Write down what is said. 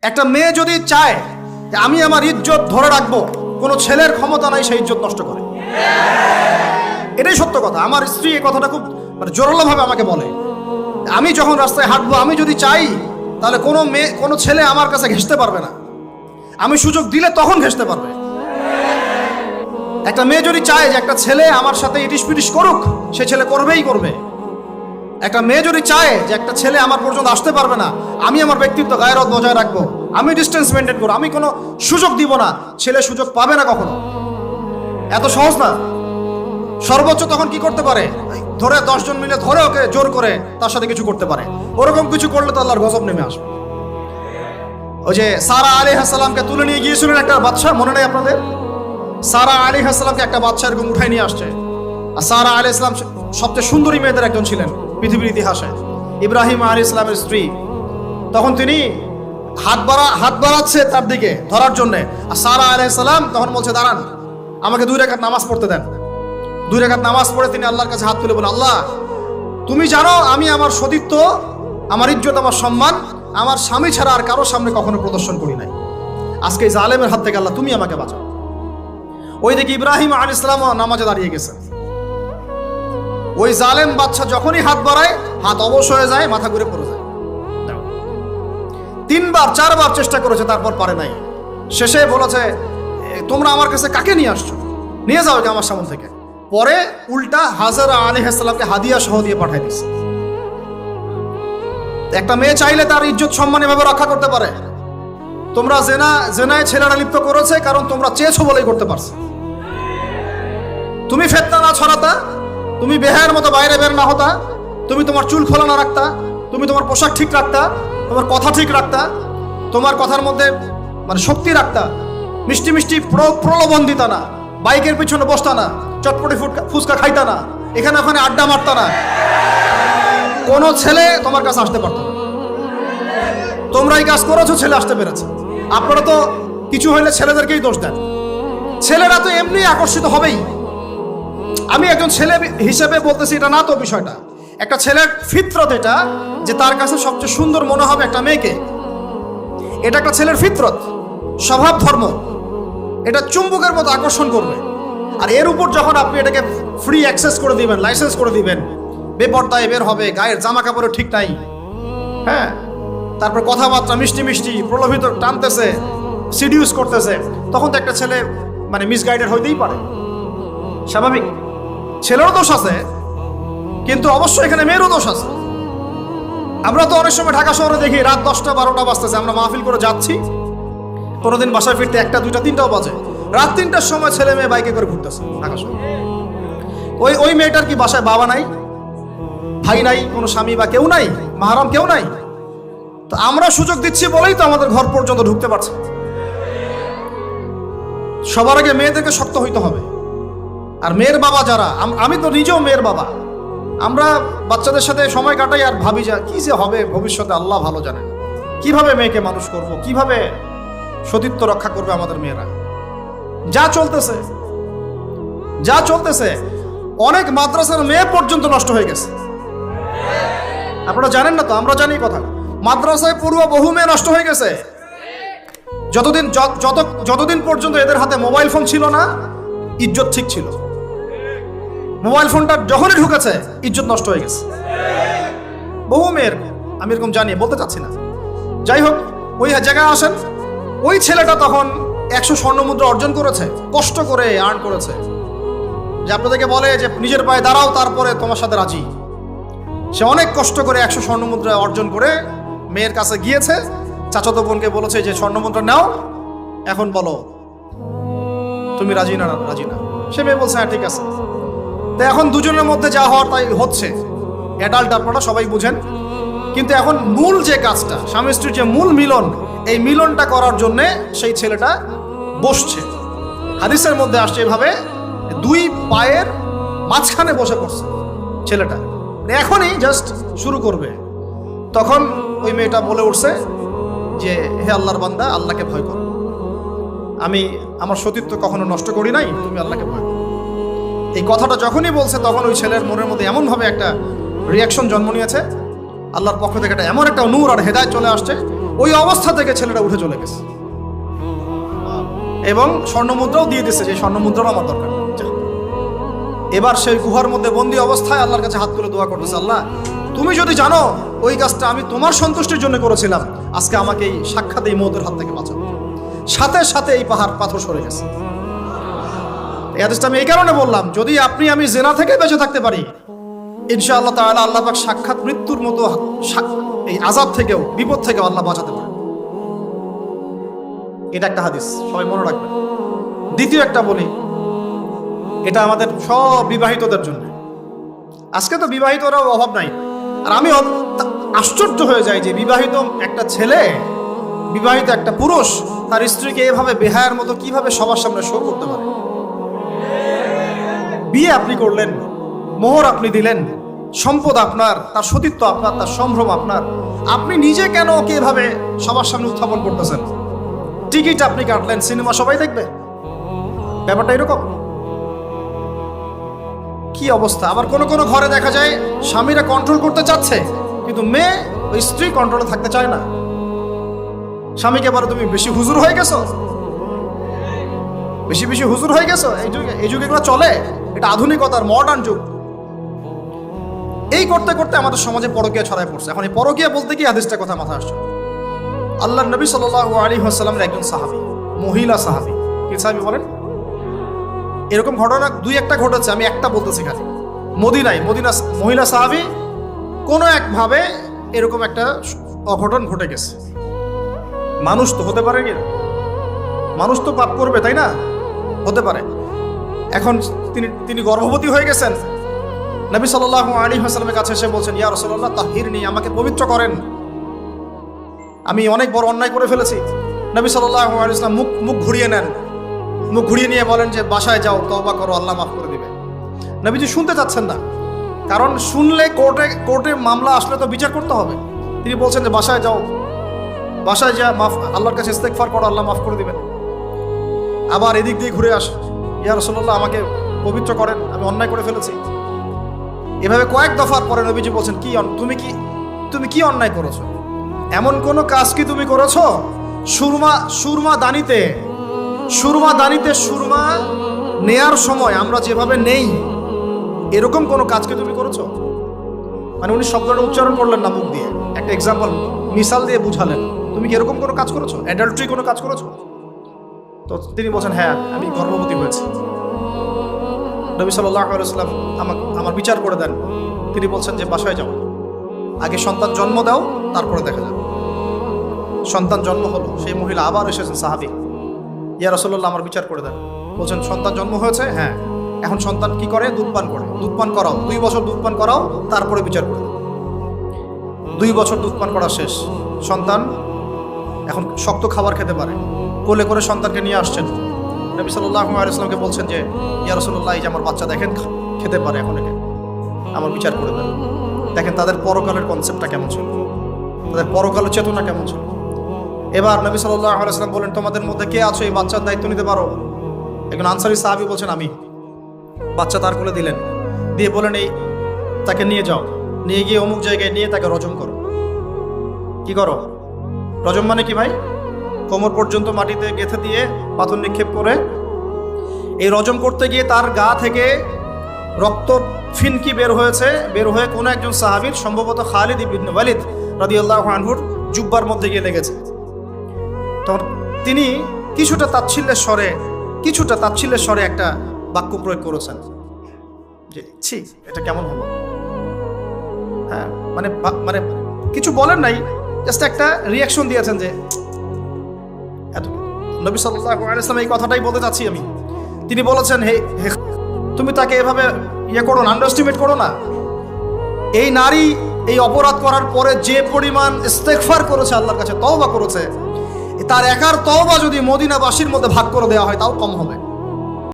একটা মেয়ে যদি চায় যে আমি আমার ইজ্জত ধরে রাখবো, কোনো ছেলের ক্ষমতা নাই সেই ইজ্জত নষ্ট করে। এটাই সত্য কথা। আমার স্ত্রী এই কথাটা খুব জোরালোভাবে আমাকে বলে, আমি যখন রাস্তায় হাঁটবো, আমি যদি চাই তাহলে কোনো ছেলে আমার কাছে ঘেঁষতে পারবে না। আমি সুযোগ দিলে তখন ঘেঁষতে পারবে। একটা মেয়ে যদি চায় যে একটা ছেলে আমার সাথে ইটিস পিটিস করুক, সে ছেলে করবেই করবে। একটা মেয়ে যদি চায় যে একটা ছেলে আমার পর্যন্ত আসতে পারবে না, আমি আমার ব্যক্তিত্ব গায়রত বজায় রাখবো, আমি ডিস্টেন্স মেনটেন করবো, আমি কোনো সুযোগ দিব না, ছেলে সুযোগ পাবে না কখনো। এত সহজ না। সর্বোচ্চ তখন কি করতে পারে, ধরে 10 জন মিলে ধরে ওকে জোর করে তার সাথে কিছু করতে পারে। ওরকম কিছু করলে তো আল্লাহর গজব নেমে আসবে। ওই যে সারা আলাইহিস সালামকে তুলে নিয়ে গিয়েছিলেন একটা বাদশা, মনে নেই আপনাদের? সারা আলাইহিস সালামকে একটা বাদশা এরকম উঠাই নিয়ে আসছে। আর সারা আলাইহিস সালাম সবচেয়ে সুন্দরী মেয়েদের একজন ছিলেন পৃথিবীর ইতিহাসে, ইব্রাহিম আলাইহিস সালামের স্ত্রী। তখন তিনি হাত বাড়াচ্ছে তার দিকে ধরার জন্য, আর সারা আলাইহিস সালাম তখন বলছে, দাঁড়ান, আমাকে 2 রাকাত নামাজ পড়তে দেন। 2 রাকাত নামাজ পড়ে তিনি আল্লাহর কাছে হাত তুলে বলেন, আল্লাহ, তুমি জানো আমি আমার সতীত্ব, আমার ইজ্জত, আমার সম্মান আমার স্বামী ছাড়া আর কারোর সামনে কখনো প্রদর্শন করি নাই। আজকে এই জালেমের হাত থেকে আল্লাহ তুমি আমাকে বাঁচাও। ওইদিকে ইব্রাহিম আলাইহিস সালাম নামাজে দাঁড়িয়ে গেছেন। ওই জালেম বাদশা যখনই হাত বাড়ায়, হাত অবশ হয়ে যায়, মাথা ঘুরে পড়ে যায়। 3বার 4বার চেষ্টা করেছে, তারপর পারে নাই। শেষে বলেছে, তোমরা আমার কাছে কাকে নিয়ে আসছো, নিয়ে যাও আমার সামনে থেকে। পরে উল্টা হাজরা আলাইহিস সালামকে হাদিয়া সহ দিয়ে পাঠিয়ে দিয়েছে। একটা মেয়ে চাইলে তার ইজ্জত সম্মান এভাবে রক্ষা করতে পারে। তোমরা জেনায় ছেলেরা লিপ্ত করেছে কারণ তোমরা চেয়েছো বলেই করতে পারছো। তুমি ফিতনা না ছড়াতা, তুমি বেহায়ার মতো বাইরে বের না হতা, তুমি তোমার চুল খোলা না রাখতা, তুমি তোমার পোশাক ঠিক রাখতা, তোমার কথা ঠিক রাখতা, তোমার কথার মধ্যে শক্তি রাখতা, মিষ্টি মিষ্টি প্রলোভন দিতা না, বাইকের পিছনে বসতা না, চটপটি ফুচকা খাইতা না, এখানে ওখানে আড্ডা মারতা না, কোনো ছেলে তোমার কাছে আসতে পারতো না। তোমরা এই কাজ করেছো, ছেলে আসতে পেরেছে। আপনারা তো কিছু হইলে ছেলেদেরকেই দোষ দেন। ছেলেরা তো এমনি আকর্ষিত হবেই। আমি একজন ছেলে হিসেবে বলতেছি এটা না তো বিষয়টা। একটা ছেলের ফিতরত এটা, যে তার কাছে সবচেয়ে সুন্দর মনে হবে একটা মেয়েকে। এটা একটা ছেলের ফিতরত, স্বভাব ধর্ম, এটা চুম্বকের মতো আকর্ষণ করবে। আর এর উপর যখন আপনি এটাকে ফ্রি অ্যাক্সেস করে দিবেন, লাইসেন্স করে দিবেন, বেপর্দায় বের হবে, গায়ের জামা কাপড়ে ঠিক নাই, হ্যাঁ, তারপর কথাবার্তা মিষ্টি মিষ্টি প্রলোভিত টানতেছে, সিডিউস করতেছে, তখন তো একটা ছেলে মিসগাইডেড হইতেই পারে, স্বাভাবিক। ছেলেরও দোষ আছে, কিন্তু অবশ্যই এখানে মেয়েরও দোষ আছে। আমরা তো অনেক সময় ঢাকা শহরে দেখি রাত 10টা 12টা বাজতেছে, আমরা মাহফিল করে যাচ্ছি, কোনোদিন বাসায় ফিরতে 1টা 2টা 3টাও বাজে। রাত 3টার সময় ছেলে মেয়ে বাইকে করে ঘুরতেছে ঢাকা শহরে। ওই মেয়েটার কি বাসায় বাবা নাই, ভাই নাই, কোনো স্বামী বা কেউ নাই, মাহরাম কেউ নাই? তো আমরা সুযোগ দিচ্ছি বলেই তো আমাদের ঘর পর্যন্ত ঢুকতে পারছে। সবার আগে মেয়েদেরকে শক্ত হইতে হবে। আর মেয়ের বাবা যারা, আমি তো নিজেও মেয়ের বাবা, আমরা বাচ্চাদের সাথে সময় কাটাই আর ভাবি যা কি যে হবে ভবিষ্যতে আল্লাহ ভালো জানেন। কিভাবে মেয়েকে মানুষ করব, কিভাবে সতীত্ব রক্ষা করবে আমাদের মেয়েরা। যা চলতেছে অনেক মাদ্রাসার মেয়ে পর্যন্ত নষ্ট হয়ে গেছে। আপনারা জানেন না তো, আমরা জানি কথা। মাদ্রাসায় পড়ুয়া বহু মেয়ে নষ্ট হয়ে গেছে। যতদিন পর্যন্ত এদের হাতে মোবাইল ফোন ছিল না, ইজ্জত ঠিক ছিল। মোবাইল ফোনটা যখনই ঢুকেছে, ইজ্জত নষ্ট হয়ে গেছে বহু মেয়ের। আমি এরকম জানি, বলতে চাচ্ছি না। যাই হোক, ওই জায়গায় আসেন, ওই ছেলেটা তখন 100 স্বর্ণমুদ্রা অর্জন করেছে, কষ্ট করে আর্ন করেছে। যে আপনাদেরকে বলে যে নিজের পায়ে দাঁড়াও, তারপরে তোমার সাথে রাজি। সে অনেক কষ্ট করে 100 স্বর্ণমুদ্রা অর্জন করে মেয়ের কাছে গিয়েছে। চাচাতো বোনকে বলেছে যে স্বর্ণমুদ্রা নাও, এখন বলো তুমি রাজি না। সে মেয়ে বলছে হ্যাঁ ঠিক আছে। তো এখন দুজনের মধ্যে যা হওয়ার তাই হচ্ছে। অ্যাডাল্ট আপনারা সবাই বুঝেন। কিন্তু এখন মূল যে কাজটা, স্বামী স্ত্রীর যে মূল মিলন, এই মিলনটা করার জন্যে সেই ছেলেটা বসছে। হাদিসের মধ্যে আসছে এভাবে, 2 পায়ের মাঝখানে বসে পড়ছে ছেলেটা, এখনই জাস্ট শুরু করবে। তখন ওই মেয়েটা বলে উঠছে যে হে আল্লাহর বান্দা, আল্লাহকে ভয় করো, আমি আমার সতীত্ব কখনো নষ্ট করি নাই, তুমি আল্লাহকে ভয় করো। এই কথাটা যখনই বলছে, তখন ওই ছেলের মনের মধ্যে এমনভাবে একটা রিয়াকশন জন্ম নিয়েছে, আল্লাহর পক্ষ থেকে এমন একটা নূর আর হেদায়েত চলে আসছে। ওই অবস্থা থেকে ছেলেটা উঠে চলে গেছে এবং স্বর্ণমুদ্রাও দিয়ে দিচ্ছে, যে স্বর্ণমুদ্রাও আমার দরকার নেই। এবার সেই গুহার মধ্যে বন্দি অবস্থায় আল্লাহর কাছে হাত তুলে দোয়া করতেছে, আল্লাহ তুমি যদি জানো ওই কাজটা আমি তোমার সন্তুষ্টির জন্য করেছিলাম, আজকে আমাকে এই সাক্ষাৎ এই মৌতের হাত থেকে বাঁচাও। সাথে সাথে এই পাহাড় পাথর সরে গেছে। এই হাদিসটা আমি এই কারণে বললাম, যদি আপনি আমি জেনা থেকে বেঁচে থাকতে পারি, ইনশাআল্লাহ তাআলা আল্লাহ পাক সাক্ষাৎ মৃত্যুর মতো এই আযাব থেকেও, বিপদ থেকেও আল্লাহ বাঁচাতে পারে। এটা একটা হাদিস, সবাই মনে রাখবেন। দ্বিতীয় একটা বলি, এটা আমাদের সব বিবাহিতদের জন্য। আজকে তো বিবাহিতরাও অভাব নাই। আর আমি আশ্চর্য হয়ে যাই যে বিবাহিত একটা ছেলে, বিবাহিত একটা পুরুষ তার স্ত্রীকে এভাবে বেহায়ার মতো কিভাবে সবার সামনে শো করতে পারে। বিয়ে আপনি করলেন, মোহর আপনি দিলেন, সম্পদ আপনার, তার সতীত্ব আপনার, তার সম্ভ্রম আপনার, আপনি নিজে কেন ওকে এভাবে সবার সামনে উত্থাপন করতেছেন? টিকিট আপনি কাটলেন, সিনেমা সবাই দেখবে, ব্যাপারটা এরকম। কি অবস্থা! আবার কোন কোন ঘরে দেখা যায় স্বামীরা কন্ট্রোল করতে চাচ্ছে, কিন্তু মেয়ে ওই স্ত্রী কন্ট্রোলে থাকতে চায় না। স্বামীকে বলো তুমি বেশি হুজুর হয়ে গেছো, বেশি বেশি হুজুর হয়ে গেছো। এই যুগে এগুলো চলে, এটা আধুনিকতার মডার্ন যুগ। এই করতে করতে আমাদের সমাজে পরকীয়া ছড়ায় পড়ছে। এখন এই পরকীয়া বলতে কি হাদিসটা কথা মাথায় আসছে। আল্লাহর নবী সাল্লাল্লাহু আলাইহি ওয়াসাল্লামের একজন সাহাবী, মহিলা সাহাবী, কি সাহাবী বলেন? এরকম ঘটনা দুই একটা ঘটেছে, আমি একটা বলতেছি খালি। মদিনা মহিলা সাহাবী কোনো একভাবে এরকম একটা অঘটন ঘটে গেছে। মানুষ তো হতে পারে, কি মানুষ তো পাপ করবে, তাই না? হতে পারে। এখন তিনি গর্ভবতী হয়ে গেছেন। নবী সাল্লাল্লাহু আলাইহি ওয়াসাল্লামের কাছে এসে বলছেন, ইয়া রাসূলুল্লাহ তাহহিরনি, আমাকে পবিত্র করেন, আমি অনেক বড় অন্যায় করে ফেলেছি। নবী সাল্লাল্লাহু আলাইহি ওয়াসাল্লাম মুখ ঘুরিয়ে নেন, মুখ ঘুরিয়ে নিয়ে বলেন যে বাসায় যাও, তওবা করো, আল্লাহ মাফ করে দিবে। নবীজি শুনতে চাচ্ছেন না, কারণ শুনলে কোর্টে মামলা আসলে তো বিচার করতে হবে। তিনি বলছেন যে বাসায় যাও, বাসায় যা মাফ, আল্লাহর কাছে ইস্তেগফার করো, আল্লাহ মাফ করে দিবেন। আবার এদিক দিয়ে ঘুরে আস, ইয়া রাসূলুল্লাহ আমাকে পবিত্র করেন, আমি অন্যায় করে ফেলেছি। এভাবে কয়েক দফার পরে নবীজি বলছেন, তুমি কি অন্যায় করেছো? এমন কোন কাজ কি তুমি করেছো? সুরমা দানিতে সুরমা নেয়ার সময় আমরা যেভাবে নেই, এরকম কোন কাজ কি তুমি করেছো? মানে উনি শব্দটা উচ্চারণ করলেন না মুখ দিয়ে, একটা এক্সাম্পল মিসাল দিয়ে বুঝালেন, তুমি কি এরকম কোনো কাজ করেছো? অ্যাডাল্ট্রি কোনো কাজ করেছো? তো তিনি বলছেন, হ্যাঁ আমি গর্ভবতী হয়েছি। নবী সাল্লাল্লাহু আলাইহি ওয়াসাল্লাম আমার বিচার করে দেন। তিনি বলছেন যে বাসায় যাও, আগে সন্তান জন্ম দাও, তারপরে দেখা যাবে। সন্তান জন্ম হলো, সেই মহিলা আবার এসেছেন, সাহাবী, ইয়া রাসূলুল্লাহ আমার বিচার করে দেন। বলছেন সন্তান জন্ম হয়েছে, হ্যাঁ। এখন সন্তান কি করে? দুধ পান করে। দুধ পান করাও, 2 বছর দুধ পান করাও, তারপরে বিচার করে। 2 বছর দুধ পান করা শেষ, সন্তান এখন শক্ত খাবার খেতে পারে। কোলে করে সন্তানকে নিয়ে আসছেন। নবী সাল্লাল্লাহু আলাইহি ওয়াসাল্লামকে বলছেন যে ইয়া রাসূলুল্লাহ, এই যে আমার বাচ্চা দেখেন খেতে পারে, এখন একে আমার বিচার করে দেন। দেখেন তাদের পরকালের কনসেপ্টটা কেমন ছিল, তাদের পরকালের চেতনা কেমন ছিল। এবার নবী সাল্লাল্লাহু আলাইহি ওয়াসাল্লাম বলেন, তোমাদের মধ্যে কে আছো এই বাচ্চার দায়িত্ব নিতে পারো? একজন আনসারী সাহাবী বলছেন, আমি। বাচ্চা তার কোলে দিলেন, দিয়ে বলেন, এই তাকে নিয়ে যাও, নিয়ে গিয়ে অমুক জায়গায় নিয়ে তাকে রজম করো। কি করো? রজম মানে কি ভাই? কোমর পর্যন্ত মাটিতে গেঁথে দিয়ে পাথর নিক্ষেপ করে, এই রজম করতে গিয়ে তার গা থেকে রক্ত ফিনকি বের হয়ে কোনো একজন সাহাবীর, সম্ভবত খালিদ ইবনে ওয়ালিদ রাদিয়াল্লাহু আনহুর জুব্বার মধ্যে গিয়ে লেগেছে। তখন তিনি কিছুটা তাচ্ছিল্যের স্বরে একটা বাক্য প্রয়োগ করেছেন যে ছি, এটা কেমন হলো? হ্যাঁ, মানে কিছু বলেন নাই, জাস্ট একটা রিয়াকশন দিয়েছেন যে এত। নবী সাল্লাল্লাহু আলাইহি ওয়াসাল্লাম এই কথাটাই বলতে চাচ্ছি আমি। তিনি বলেছেন, হে তুমি তাকে এভাবে করো না, আন্ডারএস্টিমেট করো না। এই নারী এই অপরাধ করার পরে যে পরিমাণ ইস্তেগফার করেছে, আল্লাহর কাছে তওবা করেছে, তার একার তওবা যদি মদিনাবাসীর মধ্যে ভাগ করে দেওয়া হয় তাও কম হবে।